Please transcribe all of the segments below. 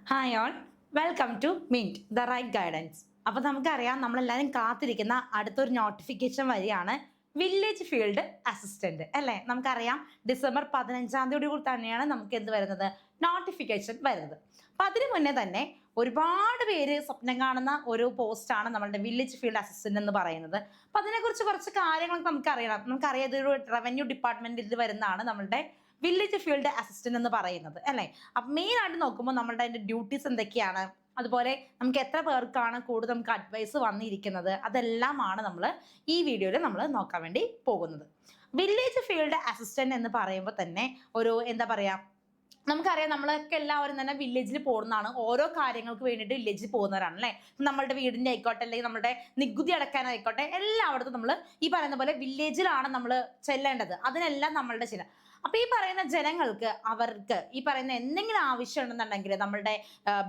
Hi all, welcome to mint the right guidance. അപ്പോൾ നമുക്കറിയാം, നമ്മളെല്ലാവരും കാത്തിരിക്കുന്ന അടുത്തൊരു നോട്ടിഫിക്കേഷൻ വഴിയാണ് വില്ലേജ് ഫീൽഡ് അസിസ്റ്റന്റ് അല്ലേ. നമുക്കറിയാം ഡിസംബർ 15-ാം തീയതി കൂടി തന്നെയാണ് നമുക്ക് എന്ത് വരുന്നത്, നോട്ടിഫിക്കേഷൻ വരുന്നത്. അപ്പം അതിനു മുന്നേ തന്നെ ഒരുപാട് പേര് സ്വപ്നം കാണുന്ന ഒരു പോസ്റ്റാണ് നമ്മളുടെ വില്ലേജ് ഫീൽഡ് അസിസ്റ്റന്റ് എന്ന് പറയുന്നത്. അപ്പം അതിനെക്കുറിച്ച് കുറച്ച് കാര്യങ്ങൾ നമുക്കറിയണം. നമുക്കറിയാം ഇതൊരു റവന്യൂ ഡിപ്പാർട്ട്മെന്റിൽ വരുന്നതാണ് നമ്മളുടെ വില്ലേജ് ഫീൽഡ് അസിസ്റ്റന്റ് എന്ന് പറയുന്നത് അല്ലേ. അപ്പം മെയിൻ ആയിട്ട് നോക്കുമ്പോൾ നമ്മളുടെ അതിന്റെ ഡ്യൂട്ടീസ് എന്തൊക്കെയാണ്, അതുപോലെ നമുക്ക് എത്ര പേർക്കാണ് കൂടുതൽ നമുക്ക് അഡ്വൈസ് വന്നിരിക്കുന്നത്, അതെല്ലാമാണ് നമ്മൾ ഈ വീഡിയോയിൽ നമ്മൾ നോക്കാൻ വേണ്ടി പോകുന്നത്. വില്ലേജ് ഫീൽഡ് അസിസ്റ്റന്റ് എന്ന് പറയുമ്പോൾ തന്നെ ഒരു എന്താ പറയാ, നമുക്കറിയാം നമ്മളൊക്കെ എല്ലാവരും തന്നെ വില്ലേജിൽ പോകുന്നതാണ്. ഓരോ കാര്യങ്ങൾക്ക് വേണ്ടിയിട്ട് വില്ലേജിൽ പോകുന്നവരാണ് അല്ലേ. നമ്മളുടെ വീടിന്റെ ആയിക്കോട്ടെ, അല്ലെങ്കിൽ നമ്മുടെ നികുതി അടക്കാനായിക്കോട്ടെ, എല്ലായിടത്തും നമ്മൾ ഈ പറയുന്ന പോലെ വില്ലേജിലാണ് നമ്മൾ ചെല്ലേണ്ടത്. അതിനെല്ലാം നമ്മളുടെ ചില അപ്പൊ ഈ പറയുന്ന ജനങ്ങൾക്ക് അവർക്ക് ഈ പറയുന്ന എന്തെങ്കിലും ആവശ്യം ഉണ്ടെന്നുണ്ടെങ്കിൽ നമ്മളുടെ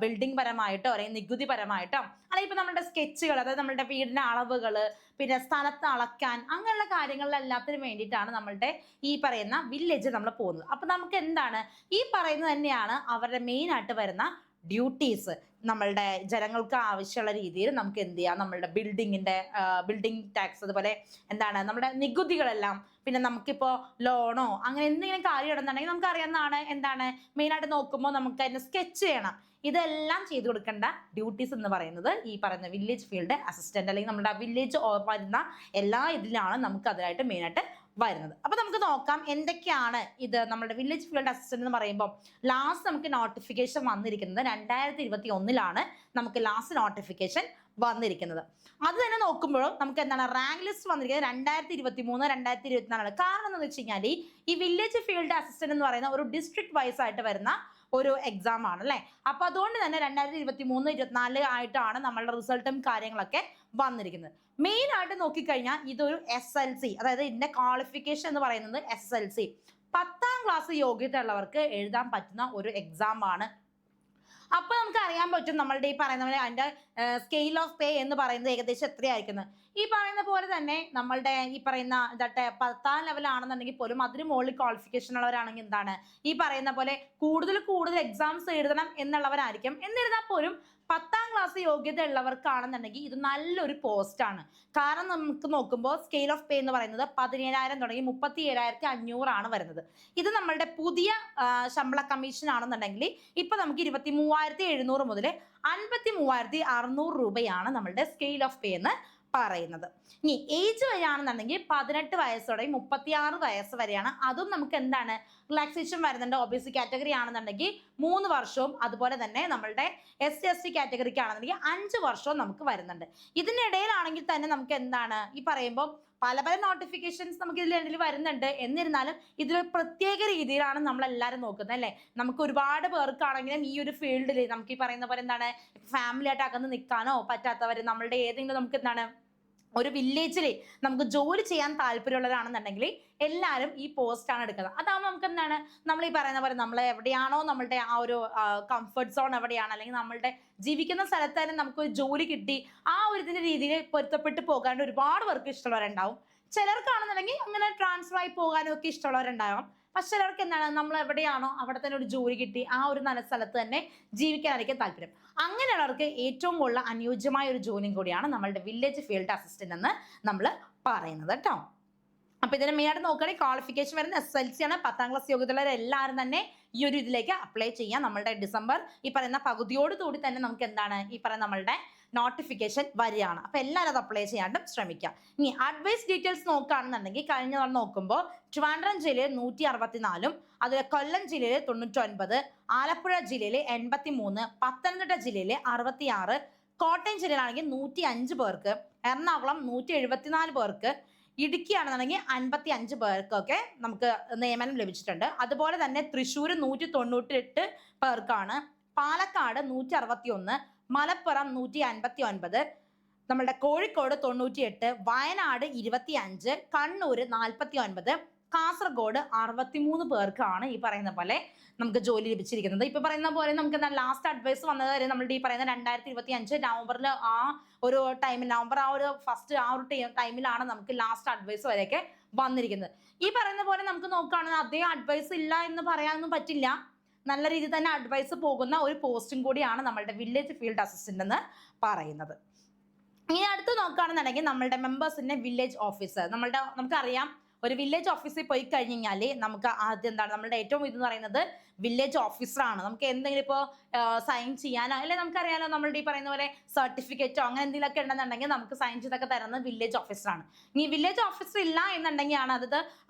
ബിൽഡിംഗ് പരമായിട്ടോ അല്ലെങ്കിൽ നികുതി പരമായിട്ടോ, അല്ലെങ്കിൽ ഇപ്പൊ നമ്മുടെ സ്കെച്ചുകൾ, അതായത് നമ്മുടെ വീടിന്റെ അളവുകൾ, പിന്നെ സ്ഥലത്ത് അളക്കാൻ, അങ്ങനെയുള്ള കാര്യങ്ങളിലെല്ലാത്തിനും വേണ്ടിയിട്ടാണ് നമ്മളുടെ ഈ പറയുന്ന വില്ലേജ് നമ്മൾ പോകുന്നത്. അപ്പൊ നമുക്ക് എന്താണ് ഈ പറയുന്നത് തന്നെയാണ് അവരുടെ മെയിൻ ആയിട്ട് വരുന്ന ഡ്യൂട്ടീസ്. നമ്മളുടെ ജനങ്ങൾക്ക് ആവശ്യമുള്ള രീതിയിൽ നമുക്ക് എന്ത് ചെയ്യാം, നമ്മളുടെ ബിൽഡിംഗ് ടാക്സ്, അതുപോലെ എന്താണ് നമ്മുടെ നികുതികളെല്ലാം, പിന്നെ നമുക്കിപ്പോൾ ലോണോ അങ്ങനെ എന്തെങ്കിലും കാര്യം ഉണ്ടെന്നുണ്ടെങ്കിൽ നമുക്ക് അറിയാവുന്നതാണ് എന്താണ് മെയിനായിട്ട് നോക്കുമ്പോൾ നമുക്ക് അതിന് സ്കെച്ച് ചെയ്യണം. ഇതെല്ലാം ചെയ്തു കൊടുക്കേണ്ട ഡ്യൂട്ടീസ് എന്ന് പറയുന്നത് ഈ പറയുന്ന വില്ലേജ് ഫീൽഡ് അസിസ്റ്റന്റ്, അല്ലെങ്കിൽ നമ്മുടെ വില്ലേജ് വരുന്ന എല്ലാ ഇതിലാണ് നമുക്ക് അതിനായിട്ട് മെയിനായിട്ട് വരുന്നത്. അപ്പൊ നമുക്ക് നോക്കാം എന്തൊക്കെയാണ് ഇത്. നമ്മുടെ വില്ലേജ് ഫീൽഡ് അസിസ്റ്റന്റ് എന്ന് പറയുമ്പോൾ ലാസ്റ്റ് നമുക്ക് നോട്ടിഫിക്കേഷൻ വന്നിരിക്കുന്നത് 2021 നമുക്ക് ലാസ്റ്റ് നോട്ടിഫിക്കേഷൻ വന്നിരിക്കുന്നത്. അത് തന്നെ നോക്കുമ്പോഴും നമുക്ക് എന്താണ് റാങ്ക് ലിസ്റ്റ് വന്നിരിക്കുന്നത് 2023, 2024. കാരണം എന്താണെന്ന് വെച്ച് കഴിഞ്ഞാൽ ഈ വില്ലേജ് ഫീൽഡ് അസിസ്റ്റന്റ് എന്ന് പറയുന്ന ഒരു ഡിസ്ട്രിക്ട് വൈസ് ആയിട്ട് വരുന്ന ഒരു എക്സാം ആണ് അല്ലെ. അപ്പൊ അതുകൊണ്ട് തന്നെ 2023, 2024 ആയിട്ടാണ് നമ്മളുടെ റിസൾട്ടും കാര്യങ്ങളൊക്കെ വന്നിരിക്കുന്നത്. മെയിൻ ആയിട്ട് നോക്കിക്കഴിഞ്ഞാൽ ഇതൊരു SLC, അതായത് ഇതിന്റെ ക്വാളിഫിക്കേഷൻ എന്ന് പറയുന്നത് SLC, 10ാം ക്ലാസ് യോഗ്യത ഉള്ളവർക്ക് എഴുതാൻ പറ്റുന്ന ഒരു എക്സാം ആണ്. അപ്പൊ നമുക്ക് അറിയാൻ പറ്റും നമ്മളുടെ ഈ പറയുന്ന പോലെ അതിന്റെ സ്കെയിൽ ഓഫ് പേ എന്ന് പറയുന്നത് ഏകദേശം എത്രയായിരിക്കുന്നത്. ഈ പറയുന്ന പോലെ തന്നെ നമ്മളുടെ ഈ പറയുന്ന 10ാം ലെവലാണെന്നുണ്ടെങ്കിൽ പോലും അതിന് മുകളിൽ ക്വാളിഫിക്കേഷൻ ഉള്ളവരാണെങ്കിൽ എന്താണ് ഈ പറയുന്ന പോലെ കൂടുതൽ എക്സാംസ് എഴുതണം എന്നുള്ളവരായിരിക്കും. എന്നിരുന്നാൽ പോലും 10ാം ക്ലാസ് യോഗ്യത ഉള്ളവർക്കാണെന്നുണ്ടെങ്കിൽ ഇത് നല്ലൊരു പോസ്റ്റാണ്. കാരണം നമുക്ക് നോക്കുമ്പോൾ സ്കെയിൽ ഓഫ് പേ എന്ന് പറയുന്നത് 17,000 തുടങ്ങി 37,500 വരുന്നത്. ഇത് നമ്മളുടെ പുതിയ ശമ്പള കമ്മീഷൻ ആണെന്നുണ്ടെങ്കിൽ ഇപ്പൊ നമുക്ക് 23,700 മുതൽ 53,600 രൂപയാണ് നമ്മളുടെ സ്കെയിൽ ഓഫ് പേ എന്ന് പറയുന്നത്. ഇനി ഏജ് വരെയാണെന്നുണ്ടെങ്കിൽ 18 വയസ്സ് തുടങ്ങി 36 വയസ്സ് വരെയാണ്. അതും നമുക്ക് എന്താണ് റിലാക്സേഷൻ വരുന്നുണ്ട്. OBC കാറ്റഗറി ആണെന്നുണ്ടെങ്കിൽ 3 വർഷവും, അതുപോലെ തന്നെ നമ്മളുടെ SC/ST കാറ്റഗറിക്ക് ആണെന്നുണ്ടെങ്കിൽ 5 വർഷവും നമുക്ക് വരുന്നുണ്ട്. ഇതിനിടയിലാണെങ്കിൽ തന്നെ നമുക്ക് എന്താണ് ഈ പറയുമ്പോൾ പല നോട്ടിഫിക്കേഷൻസ് നമുക്ക് ഇതിൽ വരുന്നുണ്ട്. എന്നിരുന്നാലും ഇതിൽ പ്രത്യേക രീതിയിലാണ് നമ്മൾ എല്ലാവരും നോക്കുന്നത് അല്ലേ. നമുക്ക് ഒരുപാട് പേർക്കാണെങ്കിലും ഈ ഒരു ഫീൽഡിൽ നമുക്ക് ഈ പറയുന്ന പോലെ എന്താണ് ഫാമിലി ആയിട്ട് അകന്ന് നിൽക്കാനോ പറ്റാത്തവർ, നമ്മളുടെ ഏതെങ്കിലും നമുക്ക് എന്താണ് ഒരു വില്ലേജിൽ നമുക്ക് ജോലി ചെയ്യാൻ താല്പര്യമുള്ളവരാണെന്നുണ്ടെങ്കിൽ എല്ലാവരും ഈ പോസ്റ്റാണ് എടുക്കുന്നത്. അതാവുമ്പോൾ നമുക്ക് എന്താണ് നമ്മൾ ഈ പറയുന്ന പോലെ നമ്മൾ എവിടെയാണോ നമ്മളുടെ ആ ഒരു കംഫർട്ട് സോൺ എവിടെയാണ്, അല്ലെങ്കിൽ നമ്മളുടെ ജീവിക്കുന്ന സ്ഥലത്ത് തന്നെ നമുക്ക് ഒരു ജോലി കിട്ടി ആ ഒരു ഇതിന്റെ രീതിയിൽ പൊരുത്തപ്പെട്ട് പോകാണ്ട് ഒരുപാട് പേർക്ക് ഇഷ്ടമുള്ളവരുണ്ടാവും. ചിലർക്കാണെന്നുണ്ടെങ്കിൽ അങ്ങനെ ട്രാൻസ്ഫർ ആയി പോകാനും ഒക്കെ ഇഷ്ടമുള്ളവരുണ്ടാകും. പക്ഷെ ചിലർക്ക് എന്താണ് നമ്മൾ എവിടെയാണോ അവിടെ തന്നെ ഒരു ജോലി കിട്ടി ആ ഒരു നല്ല സ്ഥലത്ത് തന്നെ ജീവിക്കാനായിരിക്കും താല്പര്യം. അങ്ങനെയുള്ളവർക്ക് ഏറ്റവും കൂടുതൽ അനുയോജ്യമായ ഒരു ജോലിയും കൂടിയാണ് നമ്മളുടെ വില്ലേജ് ഫീൽഡ് അസിസ്റ്റന്റ് എന്ന് നമ്മൾ പറയുന്നത് കേട്ടോ. അപ്പൊ ഇതിന് മെയിനായിട്ട് നോക്കുകയാണെങ്കിൽ ക്വാളിഫിക്കേഷൻ വരുന്ന SLC ആണ്. 10ാം ക്ലാസ് യോഗ്യതയുള്ളവർ എല്ലാവരും തന്നെ ഈ ഒരു ഇതിലേക്ക് അപ്ലൈ ചെയ്യാം. നമ്മളുടെ ഡിസംബർ ഈ പറയുന്ന പകുതിയോടുകൂടി തന്നെ നമുക്ക് എന്താണ് ഈ പറയുന്ന നമ്മളുടെ നോട്ടിഫിക്കേഷൻ വരികയാണ്. അപ്പൊ എല്ലാവരും അത് അപ്ലൈ ചെയ്യാണ്ടും ശ്രമിക്കാം. ഇനി അഡ്വൈസ് ഡീറ്റെയിൽസ് നോക്കുകയാണെന്നുണ്ടെങ്കിൽ കഴിഞ്ഞ തവണ നോക്കുമ്പോൾ ട്രിവാൻഡ്രം ജില്ലയിൽ 164, അതുപോലെ കൊല്ലം ജില്ലയിൽ 99, ആലപ്പുഴ ജില്ലയിൽ 83, പത്തനംതിട്ട ജില്ലയിൽ 66, കോട്ടയം ജില്ലയിലാണെങ്കിൽ 105 പേർക്ക്, എറണാകുളം 174 പേർക്ക്, ഇടുക്കി ആണെന്നുണ്ടെങ്കിൽ 55 പേർക്കൊക്കെ നമുക്ക് നിയമനം ലഭിച്ചിട്ടുണ്ട്. അതുപോലെ തന്നെ തൃശ്ശൂർ 198 പേർക്കാണ്, പാലക്കാട് 161, മലപ്പുറം 159, നമ്മുടെ കോഴിക്കോട് 98, വയനാട് 25, കണ്ണൂർ 49, കാസർഗോഡ് 63 പേർക്കാണ് ഈ പറയുന്ന പോലെ നമുക്ക് ജോലി ലഭിച്ചിരിക്കുന്നത്. ഇപ്പൊ പറയുന്ന പോലെ നമുക്ക് ലാസ്റ്റ് അഡ്വൈസ് വന്നത് വരെ നമ്മളുടെ ഈ പറയുന്ന 2025 നവംബറിൽ ആ ഒരു ടൈമിൽ, നവംബർ ആ ഒരു ഫസ്റ്റ് ആ ഒരു ടൈമിലാണ് നമുക്ക് ലാസ്റ്റ് അഡ്വൈസ് വരെയൊക്കെ വന്നിരിക്കുന്നത്. ഈ പറയുന്ന പോലെ നമുക്ക് നോക്കുകയാണെങ്കിൽ അതേ അഡ്വൈസ് ഇല്ല എന്ന് പറയാനൊന്നും പറ്റില്ല. നല്ല രീതിയിൽ തന്നെ അഡ്വൈസ് പോകുന്ന ഒരു പോസ്റ്റും കൂടിയാണ് നമ്മളുടെ വില്ലേജ് ഫീൽഡ് അസിസ്റ്റന്റ് എന്ന് പറയുന്നത്. ഇനി അടുത്ത് നോക്കുകയാണെന്നുണ്ടെങ്കിൽ നമ്മളുടെ മെമ്പേഴ്സിന്റെ വില്ലേജ് ഓഫീസർ. നമുക്കറിയാം ഒരു വില്ലേജ് ഓഫീസിൽ പോയി കഴിഞ്ഞാൽ നമുക്ക് ആദ്യം എന്താണ് നമ്മുടെ ഏറ്റവും ഇതെന്ന് പറയുന്നത് വില്ലേജ് ഓഫീസറാണ്. നമുക്ക് എന്തെങ്കിലും ഇപ്പോൾ സൈൻ ചെയ്യാനോ അല്ലെങ്കിൽ നമുക്കറിയാലോ നമ്മളുടെ ഈ പറയുന്ന പോലെ സർട്ടിഫിക്കറ്റോ അങ്ങനെ എന്തെങ്കിലുമൊക്കെ ഉണ്ടെന്നുണ്ടെങ്കിൽ നമുക്ക് സൈൻ ചെയ്തൊക്കെ തരുന്നത് വില്ലേജ് ഓഫീസറാണ്. ഇനി വില്ലേജ് ഓഫീസർ ഇല്ല എന്നുണ്ടെങ്കിൽ അത്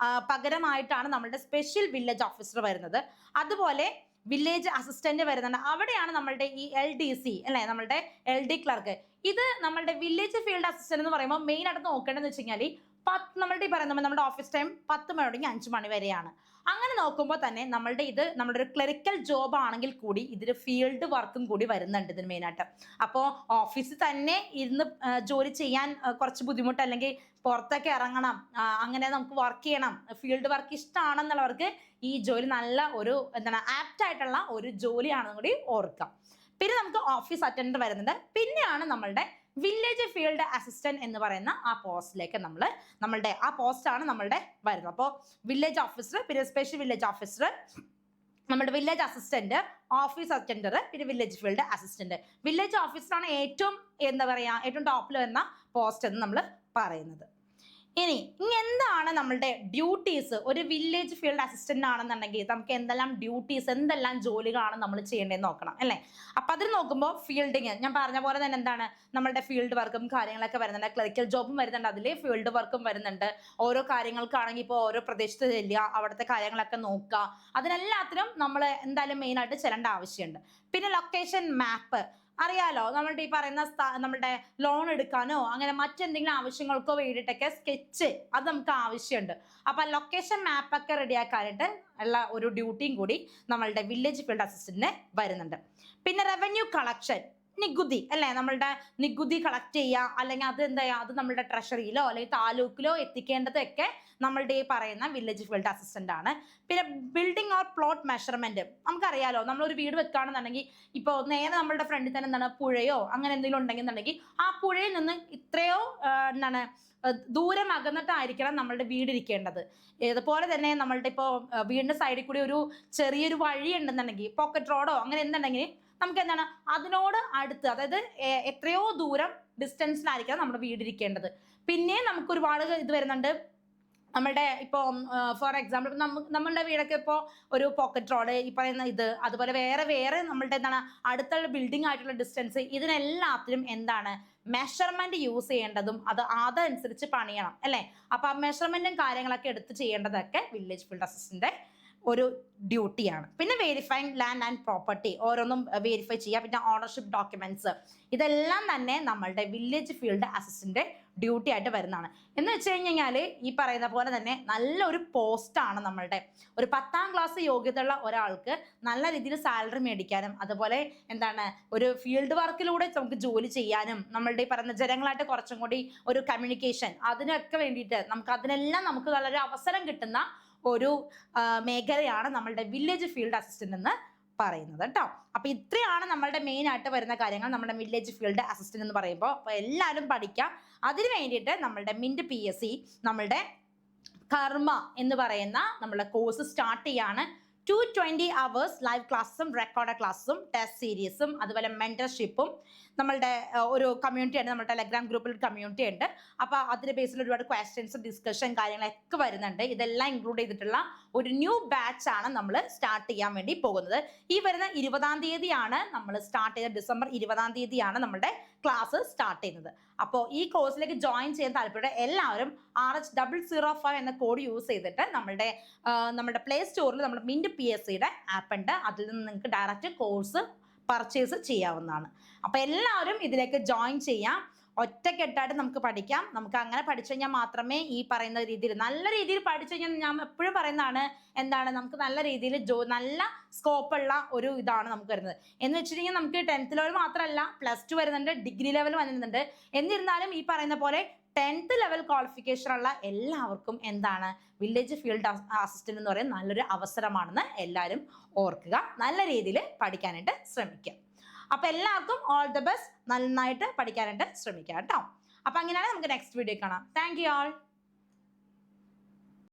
പകരമായിട്ടാണ് നമ്മുടെ സ്പെഷ്യൽ വില്ലേജ് ഓഫീസർ വരുന്നത്. അതുപോലെ വില്ലേജ് അസിസ്റ്റന്റ് വരുന്നുണ്ട്. അവിടെയാണ് നമ്മളുടെ ഈ LDC അല്ലെ, നമ്മളുടെ LD ക്ലർക്ക്. ഇത് നമ്മളുടെ വില്ലേജ് ഫീൽഡ് അസിസ്റ്റന്റ് എന്ന് പറയുമ്പോൾ മെയിൻ ആയിട്ട് നോക്കേണ്ടതെന്ന് വെച്ച് കഴിഞ്ഞാൽ നമ്മളുടെ ഈ പറയുന്നത് നമ്മുടെ ഓഫീസ് ടൈം 10 മണി തുടങ്ങി 5 മണി വരെയാണ്. അങ്ങനെ നോക്കുമ്പോൾ തന്നെ നമ്മുടെ ഒരു ക്ലറിക്കൽ ജോബ് ആണെങ്കിൽ കൂടി ഇതിൽ ഫീൽഡ് വർക്കും കൂടി വരുന്നുണ്ട് ഇതിന് മെയിനായിട്ട്. അപ്പോൾ ഓഫീസിൽ തന്നെ ഇരുന്ന് ജോലി ചെയ്യാൻ കുറച്ച് ബുദ്ധിമുട്ട്, അല്ലെങ്കിൽ പുറത്തൊക്കെ ഇറങ്ങണം, അങ്ങനെ നമുക്ക് വർക്ക് ചെയ്യണം, ഫീൽഡ് വർക്ക് ഇഷ്ടമാണെന്നുള്ളവർക്ക് ഈ ജോലി നല്ല ഒരു ആപ്റ്റ് ആയിട്ടുള്ള ഒരു ജോലിയാണെന്ന് കൂടി ഓർക്കാം. പിന്നെ നമുക്ക് ഓഫീസ് അറ്റൻഡർ വരുന്നുണ്ട്. പിന്നെയാണ് നമ്മളുടെ വില്ലേജ് ഫീൽഡ് അസിസ്റ്റന്റ് എന്ന് പറയുന്ന ആ പോസ്റ്റിലേക്ക് നമ്മളുടെ ആ പോസ്റ്റാണ് നമ്മളുടെ വരുന്നത്. അപ്പോൾ വില്ലേജ് ഓഫീസർ, പിന്നെ സ്പെഷ്യൽ വില്ലേജ് ഓഫീസർ, നമ്മുടെ വില്ലേജ് അസിസ്റ്റന്റ്, ഓഫീസ് അറ്റൻഡർ, പിന്നെ വില്ലേജ് ഫീൽഡ് അസിസ്റ്റന്റ്. വില്ലേജ് ഓഫീസറാണ് ഏറ്റവും ടോപ്പിൽ വരുന്ന പോസ്റ്റ് എന്ന് നമ്മൾ പറയുന്നത്. ഇനി എന്താണ് നമ്മളുടെ ഡ്യൂട്ടീസ്? ഒരു വില്ലേജ് ഫീൽഡ് അസിസ്റ്റന്റ് ആണെന്നുണ്ടെങ്കിൽ നമുക്ക് എന്തെല്ലാം ഡ്യൂട്ടീസ്, എന്തെല്ലാം ജോലികളാണ് നമ്മൾ ചെയ്യേണ്ടതെന്ന് നോക്കണം അല്ലേ. അപ്പൊ അതിൽ നോക്കുമ്പോൾ ഫീൽഡിങ് ഞാൻ പറഞ്ഞ പോലെ തന്നെ എന്താണ് നമ്മളുടെ ഫീൽഡ് വർക്കും കാര്യങ്ങളൊക്കെ വരുന്നുണ്ട്. ക്ലറിക്കൽ ജോബും വരുന്നുണ്ട്, അതിൽ ഫീൽഡ് വർക്കും വരുന്നുണ്ട്. ഓരോ കാര്യങ്ങൾക്കാണെങ്കിൽ ഇപ്പോൾ ഓരോ പ്രദേശത്ത് ചെല്ലുക, അവിടുത്തെ കാര്യങ്ങളൊക്കെ നോക്കുക, അതിനെല്ലാത്തിനും നമ്മൾ എന്തായാലും മെയിനായിട്ട് ചെല്ലേണ്ട ആവശ്യമുണ്ട്. പിന്നെ ലൊക്കേഷൻ മാപ്പ് അറിയാലോ, നമ്മളുടെ ഈ പറയുന്ന നമ്മുടെ ലോൺ എടുക്കാനോ അങ്ങനെ മറ്റെന്തെങ്കിലും ആവശ്യങ്ങൾക്കോ വേണ്ടിയിട്ടൊക്കെ സ്കെച്ച് അത് നമുക്ക് ആവശ്യമുണ്ട്. അപ്പൊ ലൊക്കേഷൻ മാപ്പൊക്കെ റെഡിയാക്കാനായിട്ട് ഉള്ള ഒരു ഡ്യൂട്ടിയും കൂടി നമ്മളുടെ വില്ലേജ് ഫീൽഡ് അസിസ്റ്റന്റിന് വരുന്നുണ്ട്. പിന്നെ റവന്യൂ കളക്ഷൻ, നികുതി അല്ലെ, നമ്മളുടെ നികുതി കളക്ട് ചെയ്യുക, അല്ലെങ്കിൽ അത് നമ്മളുടെ ട്രഷറിയിലോ അല്ലെങ്കിൽ താലൂക്കിലോ എത്തിക്കേണ്ടതൊക്കെ നമ്മളുടെ ഈ പറയുന്ന വില്ലേജ് ഫീൽഡ് അസിസ്റ്റന്റ് ആണ്. പിന്നെ ബിൽഡിംഗ് ഓർ പ്ലോട്ട് മെഷർമെന്റ്, നമുക്കറിയാലോ നമ്മളൊരു വീട് വെക്കുകയാണെന്നുണ്ടെങ്കിൽ ഇപ്പോൾ നേരെ നമ്മളുടെ ഫ്രണ്ടിൽ തന്നെ പുഴയോ അങ്ങനെ എന്തെങ്കിലും ഉണ്ടെന്നുണ്ടെങ്കിൽ ആ പുഴയിൽ നിന്ന് ഇത്രയോ ദൂരം അകന്നിട്ടായിരിക്കണം നമ്മളുടെ വീട് ഇരിക്കേണ്ടത്. ഇതുപോലെ തന്നെ നമ്മളുടെ ഇപ്പോൾ വീടിന്റെ സൈഡിൽ കൂടി ഒരു ചെറിയൊരു വഴി ഉണ്ടെന്നുണ്ടെങ്കിൽ, പോക്കറ്റ് റോഡോ അങ്ങനെ എന്തുണ്ടെങ്കിൽ നമുക്ക് അതിനോട് അടുത്ത്, അതായത് എത്രയോ ദൂരം ഡിസ്റ്റൻസിലായിരിക്കണം നമ്മുടെ വീട് ഇരിക്കേണ്ടത്. പിന്നെ നമുക്ക് ഒരുപാട് ഇത് വരുന്നുണ്ട്. നമ്മളുടെ ഇപ്പോൾ ഫോർ എക്സാമ്പിൾ നമ്മളുടെ വീടൊക്കെ ഇപ്പോൾ ഒരു പോക്കറ്റ് റോഡ്, ഈ പറയുന്ന അതുപോലെ വേറെ നമ്മളുടെ അടുത്തുള്ള ബിൽഡിംഗ് ആയിട്ടുള്ള ഡിസ്റ്റൻസ്, ഇതിനെല്ലാത്തിനും മെഷർമെന്റ് യൂസ് ചെയ്യേണ്ടതും അതനുസരിച്ച് പണിയണം അല്ലേ. അപ്പൊ ആ മെഷർമെന്റും കാര്യങ്ങളൊക്കെ എടുത്ത് ചെയ്യേണ്ടതൊക്കെ വില്ലേജ് ഫീൽഡ് അസിസ്റ്റന്റ് ഒരു ഡ്യൂട്ടിയാണ്. പിന്നെ വെരിഫൈങ് ലാൻഡ് ആൻഡ് പ്രോപ്പർട്ടി, ഓരോന്നും വെരിഫൈ ചെയ്യുക. പിന്നെ ഓണർഷിപ്പ് ഡോക്യുമെന്റ്സ്, ഇതെല്ലാം തന്നെ നമ്മളുടെ വില്ലേജ് ഫീൽഡ് അസിസ്റ്റന്റ് ഡ്യൂട്ടി ആയിട്ട് വരുന്നതാണ്. എന്ന് വെച്ച് കഴിഞ്ഞാൽ ഈ പറയുന്ന പോലെ തന്നെ നല്ലൊരു പോസ്റ്റാണ്. നമ്മളുടെ ഒരു 10ാം ക്ലാസ് യോഗ്യതയുള്ള ഒരാൾക്ക് നല്ല രീതിയിൽ സാലറി മേടിക്കാനും, അതുപോലെ ഒരു ഫീൽഡ് വർക്കിലൂടെ നമുക്ക് ജോലി ചെയ്യാനും, നമ്മളുടെ ഈ പറയുന്ന ജനങ്ങളായിട്ട് കുറച്ചും കൂടി ഒരു കമ്മ്യൂണിക്കേഷൻ, അതിനൊക്കെ വേണ്ടിയിട്ട് അതിനെല്ലാം നമുക്ക് നല്ലൊരു അവസരം കിട്ടുന്ന ഒരു മേഖലയാണ് നമ്മളുടെ വില്ലേജ് ഫീൽഡ് അസിസ്റ്റന്റ് എന്ന് പറയുന്നത് കേട്ടോ. അപ്പൊ ഇത്രയാണ് നമ്മളുടെ മെയിൻ ആയിട്ട് വരുന്ന കാര്യങ്ങൾ നമ്മുടെ വില്ലേജ് ഫീൽഡ് അസിസ്റ്റന്റ് എന്ന് പറയുമ്പോൾ. അപ്പൊ എല്ലാവരും പഠിക്കാം. അതിന് വേണ്ടിയിട്ട് നമ്മളുടെ മിന്റ് PSC നമ്മളുടെ കർമ്മ എന്ന് പറയുന്ന നമ്മളുടെ കോഴ്സ് സ്റ്റാർട്ട് ചെയ്യാണ്. 220 hours ലൈവ് ക്ലാസ്സും റെക്കോർഡ് ക്ലാസ്സും ടെസ്റ്റ് സീരീസും അതുപോലെ മെന്റർഷിപ്പും നമ്മളുടെ ഒരു കമ്മ്യൂണിറ്റിയാണ്. നമ്മുടെ ടെലഗ്രാം ഗ്രൂപ്പിൽ കമ്മ്യൂണിറ്റി ഉണ്ട്. അപ്പോൾ അതിന്റെ ബേസിൽ ഒരുപാട് ക്വസ്റ്റ്യൻസ്, ഡിസ്കഷൻ കാര്യങ്ങളൊക്കെ വരുന്നുണ്ട്. ഇതെല്ലാം ഇൻക്ലൂഡ് ചെയ്തിട്ടുള്ള ഒരു ന്യൂ ബാച്ച് ആണ് നമ്മൾ സ്റ്റാർട്ട് ചെയ്യാൻ വേണ്ടി പോകുന്നത്. ഈ വരുന്ന 20ാം തീയതിയാണ് നമ്മൾ സ്റ്റാർട്ട് ചെയ്തത്. ഡിസംബർ 20ാം തീയതിയാണ് നമ്മുടെ ക്ലാസ് സ്റ്റാർട്ട് ചെയ്യുന്നത്. അപ്പോൾ ഈ കോഴ്സിലേക്ക് ജോയിൻ ചെയ്യാൻ താല്പര്യം എല്ലാവരും RH005 എന്ന കോഡ് യൂസ് ചെയ്തിട്ട് നമ്മുടെ പ്ലേ സ്റ്റോറിൽ നമ്മുടെ മിന്റ് PSCയുടെ ആപ്പ് ഉണ്ട്. അതിൽ നിന്ന് നിങ്ങൾക്ക് ഡയറക്റ്റ് കോഴ്സ് പർച്ചേസ് ചെയ്യാവുന്നതാണ്. അപ്പോൾ എല്ലാവരും ഇതിലേക്ക് ജോയിൻ ചെയ്യാം. ഒറ്റക്കെട്ടായിട്ട് നമുക്ക് പഠിക്കാം. നമുക്ക് അങ്ങനെ പഠിച്ചു കഴിഞ്ഞാൽ മാത്രമേ ഈ പറയുന്ന രീതിയിൽ നല്ല രീതിയിൽ പഠിച്ചു കഴിഞ്ഞാൽ, ഞാൻ എപ്പോഴും പറയുന്നതാണ് നമുക്ക് നല്ല രീതിയിൽ നല്ല സ്കോപ്പുള്ള ഒരു ഇതാണ് നമുക്ക് വരുന്നത്. എന്ന് വെച്ചിട്ടുണ്ടെങ്കിൽ നമുക്ക് 10th ലെവൽ മാത്രമല്ല, +2 വരുന്നുണ്ട്, ഡിഗ്രി ലെവൽ വരുന്നുണ്ട്. എന്നിരുന്നാലും ഈ പറയുന്ന പോലെ 10th ലെവൽ ക്വാളിഫിക്കേഷൻ ഉള്ള എല്ലാവർക്കും വില്ലേജ് ഫീൽഡ് അസിസ്റ്റന്റ് എന്ന് പറയുന്നത് നല്ലൊരു അവസരമാണെന്ന് എല്ലാവരും ഓർക്കുക. നല്ല രീതിയിൽ പഠിക്കാനായിട്ട് ശ്രമിക്കുക. അപ്പൊ എല്ലാവർക്കും ഓൾ ദ ബെസ്റ്റ്. നന്നായിട്ട് പഠിക്കാനായിട്ട് ശ്രമിക്കുക കേട്ടോ. അപ്പൊ അങ്ങനെയാണ് നമുക്ക് നെക്സ്റ്റ് വീഡിയോ കാണാം. Thank you all.